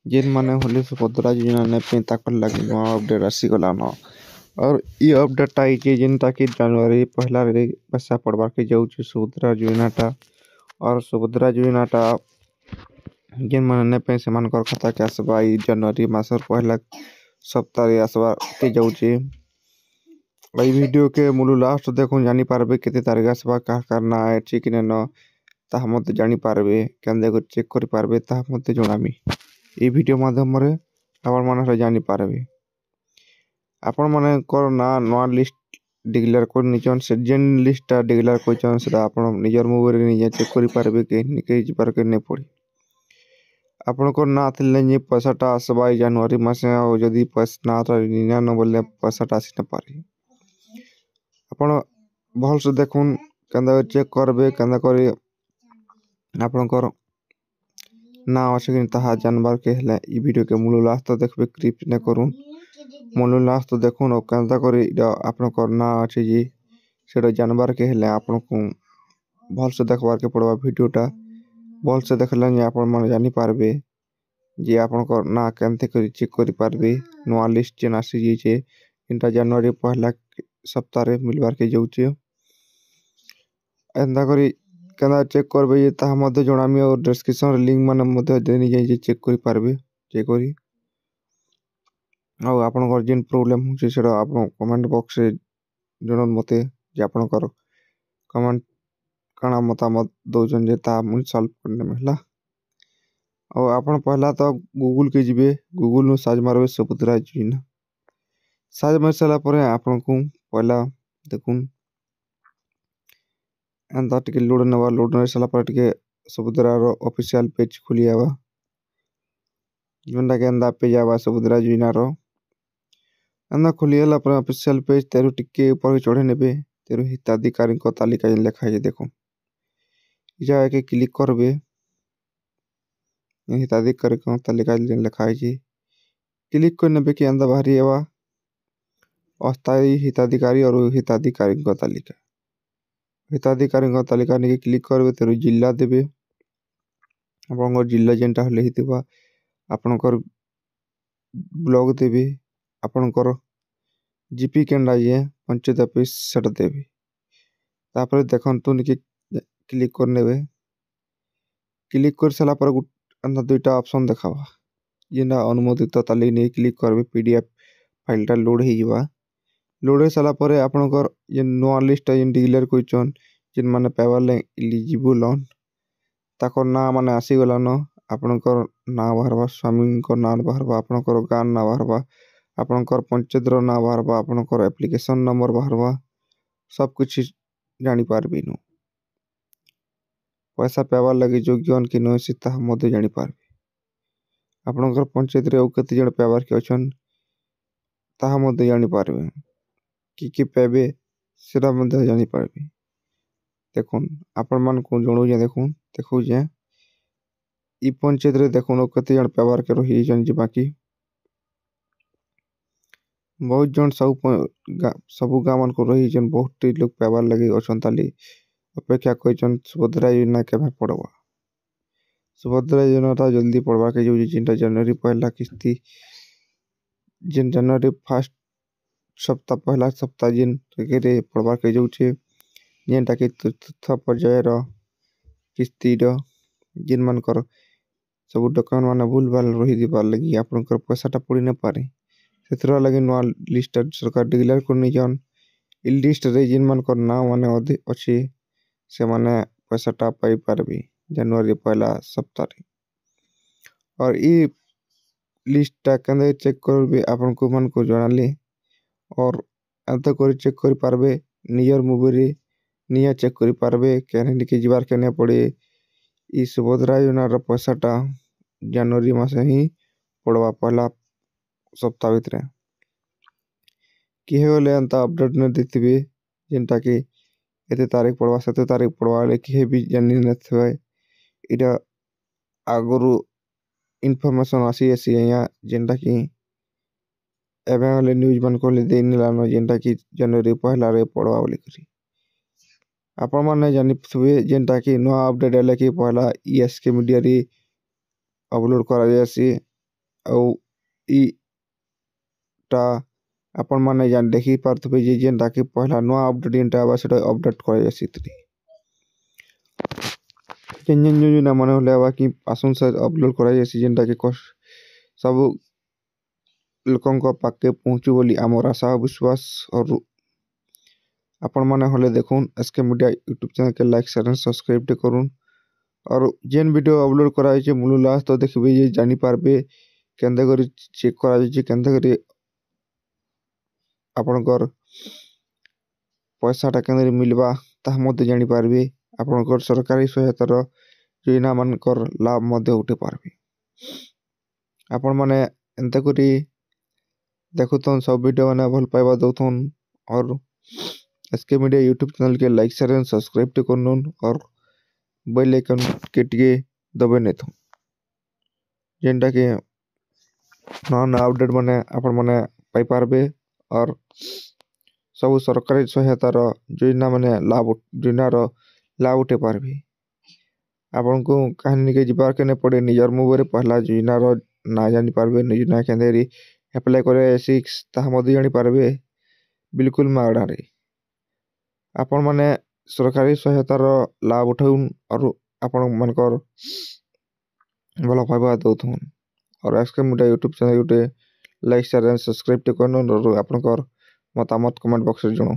जेन माने होली सुभद्रा योजना ने पे ताकर लगी नुआ अपडेट आसीगलान। और ये अपडेट आई जेनटा कि जनवरी पहला रे पैसा पड़वा के जाऊँ सुभद्रा योजनाटा। और सुभद्रा योजनाटा जेन माने पे से मानकर खाता के आसबा जनवरी मासर पहला सप्ताह रे आसबा के जाऊँचे। এই ভিডিও কে মূল লাস্ট দেখুন জানি পারবে কেতে তারিখ আসবা কার কার না আছে কি না তাহা মধ্যে জানি পারবে কেন্দে করে চেক করে পারবে তাহা মধ্যে জনামি এই ভিডিও মাধ্যমরে ଆପଣ ମାନେ জানি পারবে। ଆପଣ ମାନଙ୍କର ନା ନୂଆ ଲିଷ୍ଟ ଡିକ୍ଲେୟାର କରିନିଛନ୍ ସେ ଯେନ୍ ଲିଷ୍ଟଟା ଡିକ୍ଲେୟାର କରିଛନ୍ ସେଟା ଆପଣ ନିଜର ମୋବାଇଲରେ ନିଜେ ଚେକ୍ କରିପାରିବେ କେହି ଯିବାର କେ ନାଇଁ ପଡ଼େ। ଆପଣଙ୍କର ନା ଥିଲେ ଯେ ପଇସାଟା ଆସବା ଏଇ ଜାନୁଆରୀ ମାସେ ଆଉ ଯଦି ନାଟା ନ ବୋଲେ ପଇସାଟା ଆସି ନ ପାରେ। ଆପଣ ଭଲସେ ଦେଖୁନ୍ କେନ୍ତା କରି ଚେକ୍ କରିବେ କେନ୍ତା କରି ଆପଣଙ୍କର ନା ଅଛି କି ତାହା ଜାନବାର କେ ହେଲେ এই ভিডিও কে মূল লাস্ট দেখবে ক্লিপ নে করুন মূল লাস্ট দেখুন और केंता करी आपनकर ना अछि जी सेटा जानबार के हेले आपनको भल से देखबार के पड़वा वीडियोटा भल से देखले जे आपन मन जानि पारबे जे आपनकर ना केंते करी चेक करि पारबे नवा लिस्ट जेन आसी जी छे इनटा जनवरी पहला सप्ताह रे मिलबार के जाउचे। एंदा करी केना चेक करबे जे ता मध्ये जणामी और डिस्क्रिप्शन लिंक माने मध्ये देनी जाय जे चेक करि पारबे चेक करी ଆଉ ଆପଣଙ୍କର ଯେନ୍ ପ୍ରୋବ୍ଲେମ୍ ହେଉଛି ସେଇଟା ଆପଣ କମେଣ୍ଟ ବକ୍ସରେ ଜଣାନ୍ ମୋତେ ଯେ ଆପଣଙ୍କର କମେଣ୍ଟ କାଣା ମତାମତ ଦଉଛନ୍ ଯେ ତାହା ମୁଇଁ ସଲ୍ଭ କରିନେମି ହେଲା। ଆଉ ଆପଣ ପହଲା ତ ଗୁଗୁଲକେ ଯିବେ ଗୁଗୁଲରୁ ସର୍ଚ୍ଚ ମାରବେ ସୁଭଦ୍ରା ଯୋଜନା ସର୍ଚ୍ଚ ମାରି ସାରିଲା ପରେ ଆପଣଙ୍କୁ ପହଲା ଦେଖୁନ୍ ଏନ୍ତା ଟିକେ ଲୋଡ଼ ନେବା ଲୋଡ଼ ନେଇ ସାରିଲା ପରେ ଟିକେ ସୁଭଦ୍ରାର ଅଫିସିଆଲ ପେଜ ଖୋଲି ହେବା ଯେନ୍ଟାକି ଏନ୍ତା ପେଜ ହେବା ସୁଭଦ୍ରା ଯୋଜନାର एंदा खोलीगला पर ऑफिशियल पेज तेरु टिके ऊपर चढ़े नेबे तेरु हिताधिकारी को तालिका जेन लिखा है देखो इजा के क्लिक करबे हिताधिकारी को तालिका जेन लिखा है क्लिक कर नेबे कि एंदा बाहरी एवा अस्थायी हिताधिकारी और हिताधिकारी को तालिका ने क्लिक करबे तेरु जिला देबे आपनकर जिला जेनटा हले हितबा आपनकर ब्लॉक देबे आपनकर जीपी केंडा ये पंचायत ऑफिस सेट देबे तापर देखंतु निके क्लिक करनेबे क्लिक कर साला पर अंदर दुईटा ऑप्शन देखावा जेना अनुमोदित ताली ने क्लिक करबे पीडीएफ फाइलटा लोड हे जिवा लोड हे साला पर आपनकर जे नोआ लिस्ट जेन डिक्लेयर कोइचन जेन माने पेवर ले एलिजिबल ऑन ताकर ना माने आसी गलान आपनकर ना बाहरबा स्वामी को ना बाहरबा आपनकर गान ना बाहरबा आपनकर पंचायत रो ना बाहरबा आपनकर एप्लिकेशन नंबर बाहरबा सब कुछ जानी पारबे नु पैसा पेवार लगे योग्यन कि न सीता मध्य जानी पारबे आपनकर पंचायत रे कते जण पेवार के अछन ताहा मध्य जानी पारबे कि पेबे सेरा मध्य जानी पारबे देखुन आपन मन को जणो जे देखु जे ई पंचायत रे देखुन कते जण पेवार के रही जन जे बाकी बहुत जन सबु गाँव मन को रही जन बहुत लोग पेवार लगे अछन ताली अपेक्षा कइचन सुभद्रा योजना के पड़वा सुभद्रा योजना जल्दी पड़वा के जो जिनटा जनवरी पहला किस्ती जिन जनवरी फर्स्ट सप्ताह पहला सप्ताह जिन रे पड़वा के जाउछे जेनटा कि चतुर्थ पर्याय रो किस्ती रो जिन मानकर सब डॉक्यूमेंट माने भूल भाल रही दिबार लगी आपनकर पैसाटा पड़ी न पारे सेतरा लगे नवा लिस्ट सरकार डिक्लेयर करनी जन इ लिस्ट रे जिन मानकर ना माने अधिक अछि से माने पैसाटा पाई पारबे जनवरी पहला सप्ताह रे और ई लिस्टटा केंदे चेक करबे आपनको मन को जणाले और अंत कर चेक कर पारबे नियर मोबाइल रे निया चेक कर पारबे केने के जिबार केने पड़े ई सुभद्रा योजना रो पैसाटा जनवरी मासे ही पड़वा पहला सप्ताह भितरे कि हेले अंत अपडेट न देथिबे जेनटा कि एते तारीख पड़वा सते तारीख पड़वा ले कि भी जानि नथवे इटा आगरु इन्फॉर्मेशन आसी या जेनटा कि एबे वाले न्यूज़ मन को ले देनी लानो जेनटा कि जनवरी पहला रे पड़वा बोली करी आपण माने जानि थुवे जेनटा कि नवा अपडेट आले कि पहला ईएस के मीडिया रे अपलोड करा जायसी ଆଉ ଇଟା आपण माने जान देखि पारथबे जे जेनटा कि पहला नुआ अपडेट जेनटा आबा सेटा अपडेट करे आसीतली जेन योजना माने होले आबा कि आसुन से अपलोड करे आसी जेनटा कि सब लोकन को पाके पहुंचू बोली आमर आशा विश्वास और आपण माने होले देखुन एसके मीडिया यूट्यूब चैनल के लाइक शेयर एंड सब्सक्राइब ते करूँ और जेन वीडियो अपलोड करा जे मूल लास्ट तो देखबे जे जानि पारबे केंदे करी चेक करा जे केंदे करी आपनकर पैसाटा केंदे मिलबा ताहा मध्य जानि पारबे आपनकर सरकारी सहायतार योजना मानकर लाभ मध्य उठे पारबे आपण माने एंते करी देखुथन सब वीडियो माने भल पाइबा दउथन और एसके मीडिया यूट्यूब चैनल के लाइक शेयर एंड सब्सक्राइब ते करनुन और बेल आइकन के टिके दबे नेथु जेनटा के नया अपडेट माने आपण माने पाई पारबे और सब सरकारी सहायतार योजना माने लाभ उठे पारबे आपण को कहानी के जिबार के ने पड़े निजर मोबाइल पहला योजना ना जानि पारबे योजना केंदेरी अप्लाई करे 6 ताहा मध्य जानि पारबे बिल्कुल मागड़ा रे आपण माने सरकारी सहायतार लाभ उठाउन और आपण मानकर भला पाइबा दउथन और SK media YouTube channel Gute like share and subscribe ते करनुन और आपनकर मतामत कमेंट बॉक्स रे जणो।